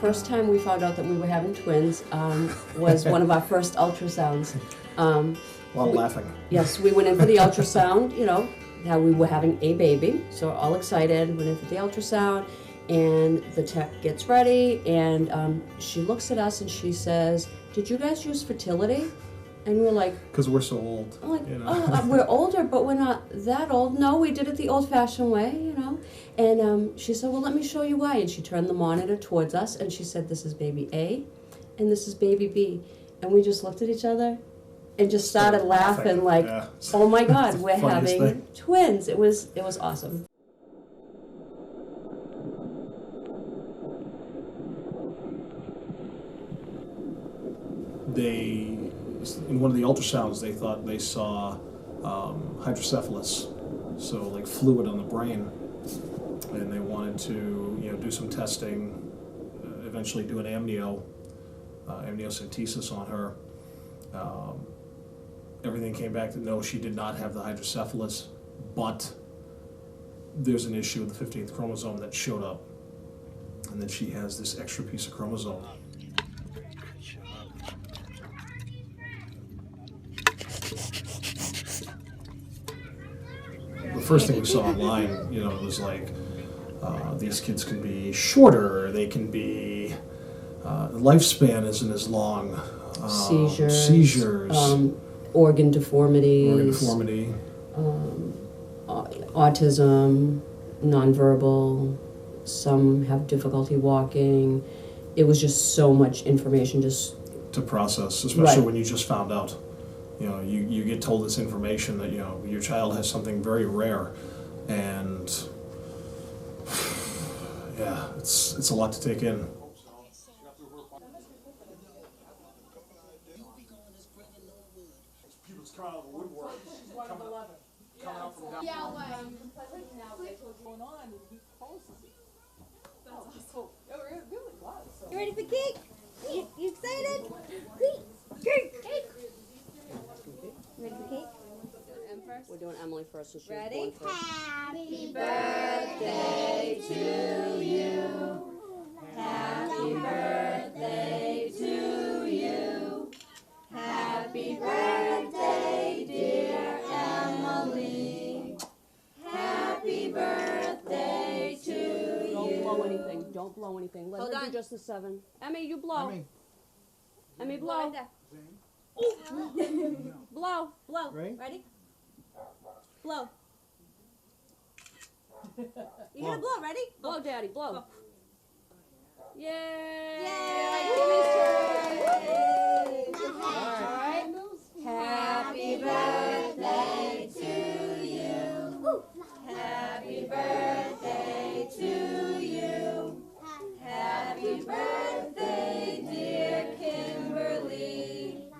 first time we found out that we were having twins was one of our first ultrasounds. While laughing. Yes, we went in for the ultrasound, you know, how we were having a baby. So we're all excited, went in for the ultrasound, and the tech gets ready, and she looks at us and she says, "Did you guys use fertility?" And we're like, because we're so old. I'm like, you know? oh, we're older, but we're not that old. No, we did it the old-fashioned way, you know. And she said, well, let me show you why. And she turned the monitor towards us, and she said, this is baby A, and this is baby B. And we just looked at each other and just started laughing like, yeah. oh my God, we're Funniest having thing. twins. It was awesome. In one of the ultrasounds, they thought they saw hydrocephalus, so like fluid on the brain, and they wanted to, you know, do some testing, eventually do an amniocentesis on her. Everything came back that no, she did not have the hydrocephalus, but there's an issue with the 15th chromosome that showed up, and then she has this extra piece of chromosome. The first thing we saw online, you know, it was like, these kids can be shorter, they can be, lifespan isn't as long. Seizures. Organ deformities. Organ deformity. Autism, nonverbal, some have difficulty walking. It was just so much information just to process, especially right. when you just found out. You know, you get told this information that, you know, your child has something very rare, and yeah, it's a lot to take in. You ready for cake? You excited? Cake! Ready for cake? We're doing Emily first, and she was Ready? born first. Happy birthday to you. Happy birthday to you. Happy birthday, dear Emily. Happy birthday to you. Don't blow anything. Don't blow anything. Let Hold her on. do just the 7. Emmy, you blow. Emmy, blow. Blow. Blow. Blow. Ready? Ready? Blow. You gotta blow. Ready? Blow, Daddy. Blow. Yay! Yay! All right. Happy birthday to you. Happy birthday to you. Happy birthday, dear Kimberly.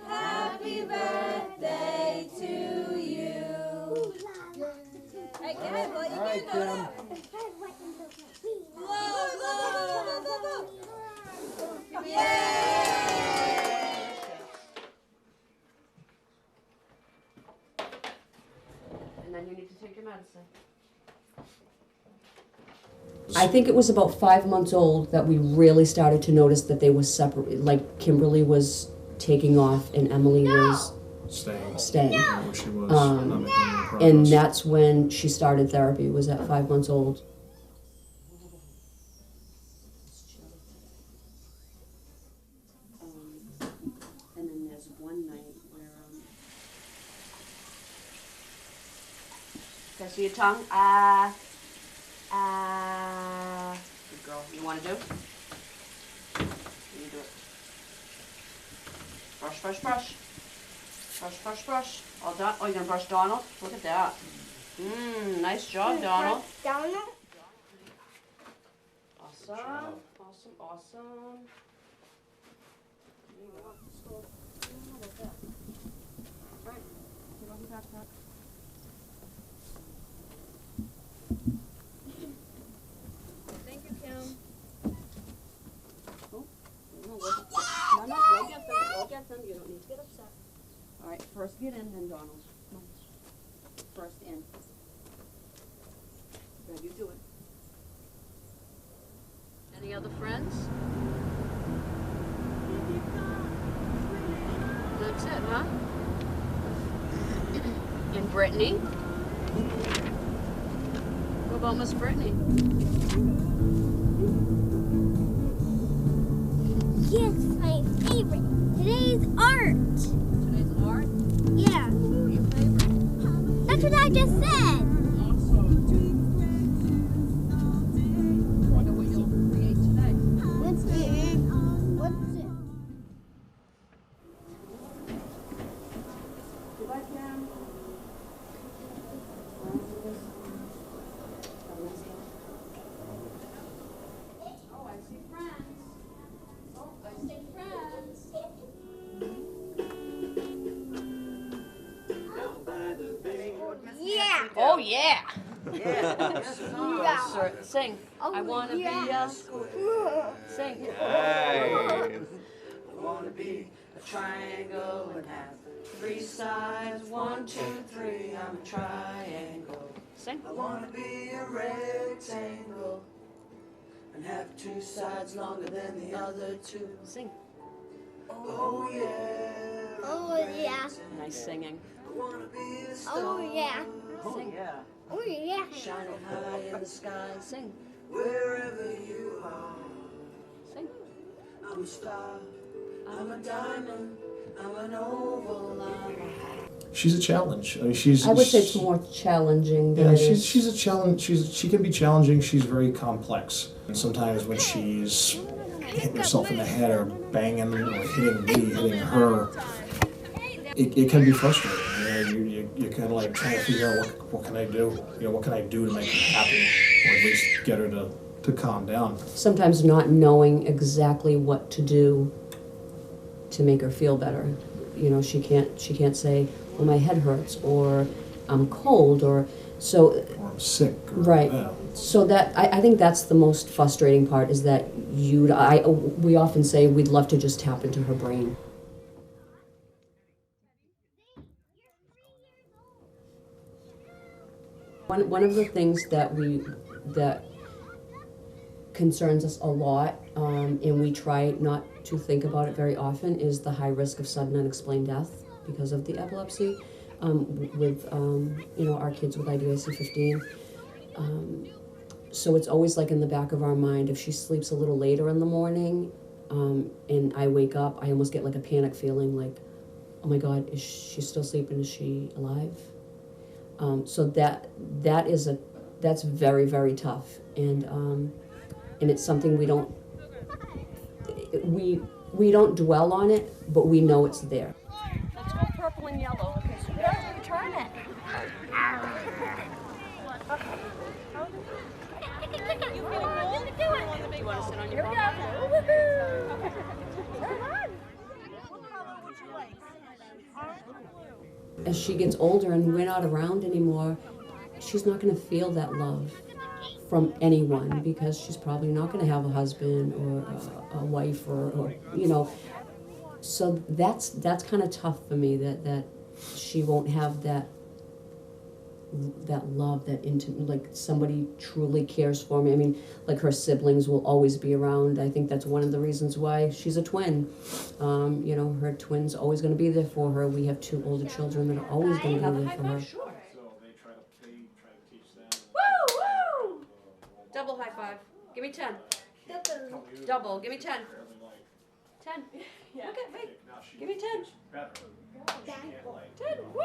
Happy birthday to you. Hey, can I blow? You can do it. Blow, blow, blow, blow, blow. Yay! And then you need to take your medicine. I think it was about 5 months old that we really started to notice that they were separate. Like Kimberly was taking off and Emily was staying. Where she was not making any progress. And that's when she started therapy, was at 5 months old. And then there's one night where, can I see your tongue? Good girl. You want to do? You do it. Brush, brush, brush. Brush, brush, brush. All done. Oh, you're going to brush Donald? Look at that. Nice job, Donald. Donald? Awesome. Awesome, awesome. There you go. So, I don't know about that. Right. Get off your backpack. Thank you, Kim. Oh, no, go get them. Go get them. You don't need to get upset. All right, first get in, then Donald. Come on. First in. Good, you do it. And Any other friends? That's it, huh? And Brittany? What about Miss Brittany? Yes, my favorite. Today's art. Today's art? Yeah. Ooh, your favorite. That's what I just said. Wonder what you'll create today. What's it? What's it? Goodbye, Cam. Oh, I see friends. Oh, I see friends. Yeah. Oh, yeah. Yeah. Sir, sing. I want to be a Sing. I wanna be a triangle and have 3 sides. 1, 2, 3. I'm a triangle. Sing. I wanna be a rectangle and have 2 sides longer than the other 2. Sing. Oh yeah. Oh yeah. Nice singing. I wanna be a star. Oh yeah. Sing. Oh yeah. Shining high in the sky. Sing. Wherever you are. Sing. I'm a star. I'm a diamond. I'm an oval. I'm a She's a challenge. I mean, she's. I would say it's more challenging than Yeah, it is. she's a challenge. She can be challenging. She's very complex. And sometimes when she's hitting herself in the head or banging or hitting me, hitting her, it can be frustrating. You kind of like trying to figure out what can I do? What can I do to make her happy, or at least get her to calm down. Sometimes not knowing exactly what to do to make her feel better. She can't say, well, my head hurts, or I'm cold, or so. Or I'm sick. Or, Right. yeah. So that I think that's the most frustrating part, is that we often say we'd love to just tap into her brain. One of the things that concerns us a lot, and we try not to think about it very often, is the high risk of sudden unexplained death because of the epilepsy. With our kids with IDIC 15. So it's always like in the back of our mind, if she sleeps a little later in the morning, and I wake up, I almost get like a panic feeling, like, oh my God, is she still sleeping? Is she alive? So that's very, very tough, and it's something we don't dwell on it, but we know it's there. Let's go purple and yellow. Okay, so we have to turn it. Do you want to sit on your Here we go. Woohoo! Turn on. What color would you like? Orange or blue? As she gets older and we're not around anymore, she's not going to feel that love from anyone, because she's probably not going to have a husband or a wife or so that's kind of tough for me, that she won't have that love, that intimate, like somebody truly cares for me. I mean, like her siblings will always be around. I think that's one of the reasons why she's a twin. Her twin's always going to be there for her. We have 2 older children that are always going to be there for her. So they try to teach them. Woo! Woo! Double high five. Give me 10. Double. Give me 10. 10. Yeah. Okay, wait. Give me 10. 10. Woo!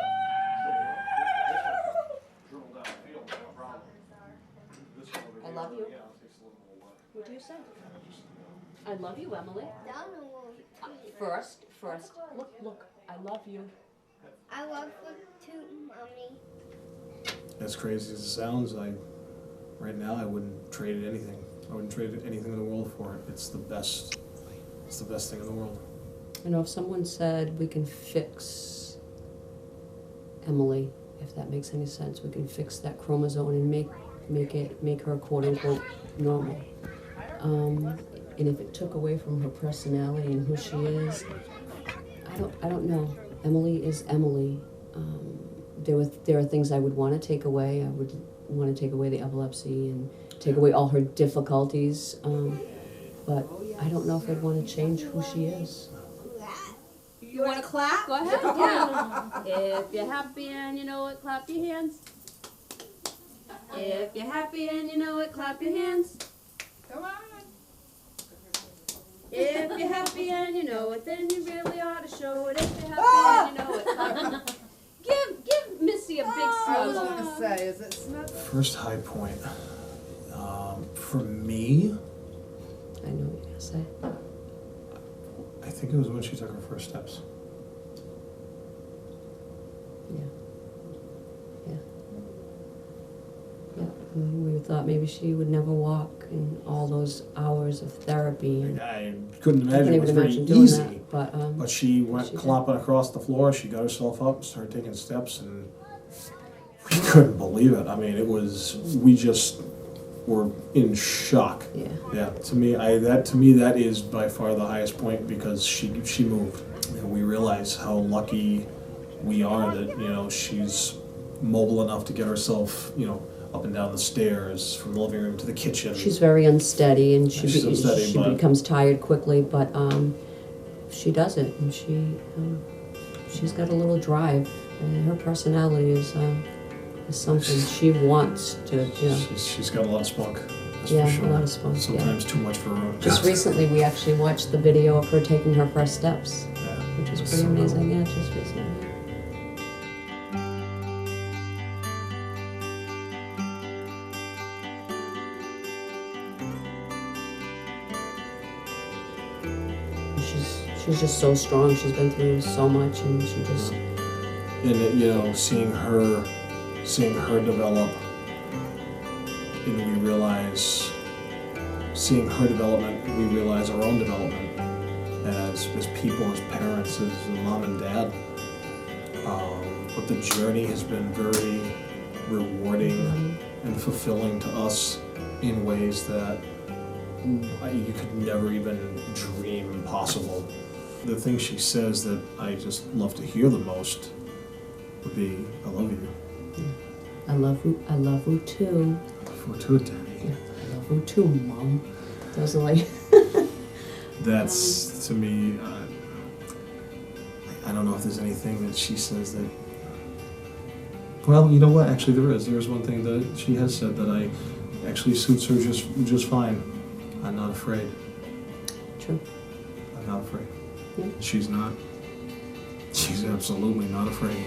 I love you. What do you say? I love you, Emily. First. Look. I love you. I love you too, Mommy. As crazy as it sounds, right now I wouldn't trade anything. I wouldn't trade anything in the world for it. It's the best thing in the world. If someone said we can fix Emily, if that makes any sense, we can fix that chromosome and make her quote unquote normal. And if it took away from her personality and who she is, I don't know. Emily is Emily. There are things I would want to take away. I would want to take away the epilepsy and take away all her difficulties. but I don't know if I'd want to change who she is. You want to clap? Go ahead, yeah. If you're happy and you know it, clap your hands. If you're happy and you know it, clap your hands. Come on. If you're happy and you know it, then you really ought to show it. If you're happy and you know it, clap. Give Missy a big I was snuggle. going to say, is it snuggle? First high point. For me, I know what you're gonna say. I think it was when she took her first steps. Yeah. Yeah. Yeah. And we thought maybe she would never walk in all those hours of therapy. And I couldn't I imagine couldn't it was even very imagine doing easy. that. But But she went She did. clomping across the floor. She got herself up, started taking steps, and we couldn't believe it. I mean, we just were in shock. yeah. Yeah, to me, that is by far the highest point because she moved, and we realize how lucky we are that she's mobile enough to get herself up and down the stairs from the living room to the kitchen. She's very unsteady, and She's unsteady, she but- becomes tired quickly. But she does it, and she's got a little drive, and her personality is something she wants to. She's got a lot of spunk. That's Yeah, for sure. a lot of spunk, yeah. Sometimes too much for her own. Just good. recently, we actually watched the video of her taking her first steps, Yeah, which is it's pretty so amazing. cool. Yeah, just recently. She's just so strong. She's been through so much, and she just And seeing her develop, and we realize, seeing her development, we realize our own development as people, as parents, as a mom and dad. But the journey has been very rewarding and fulfilling to us in ways that you could never even dream possible. The thing she says that I just love to hear the most would be, "I love you." I love you too. For to Daddy. Yeah, I love you too, Mom. Those are like That's to me. I don't know if there's anything that she says that. Well, you know what? Actually, there is. There is one thing that she has said that actually suits her just fine. I'm not afraid. true. I'm not afraid. Yeah. She's not. She's absolutely not afraid.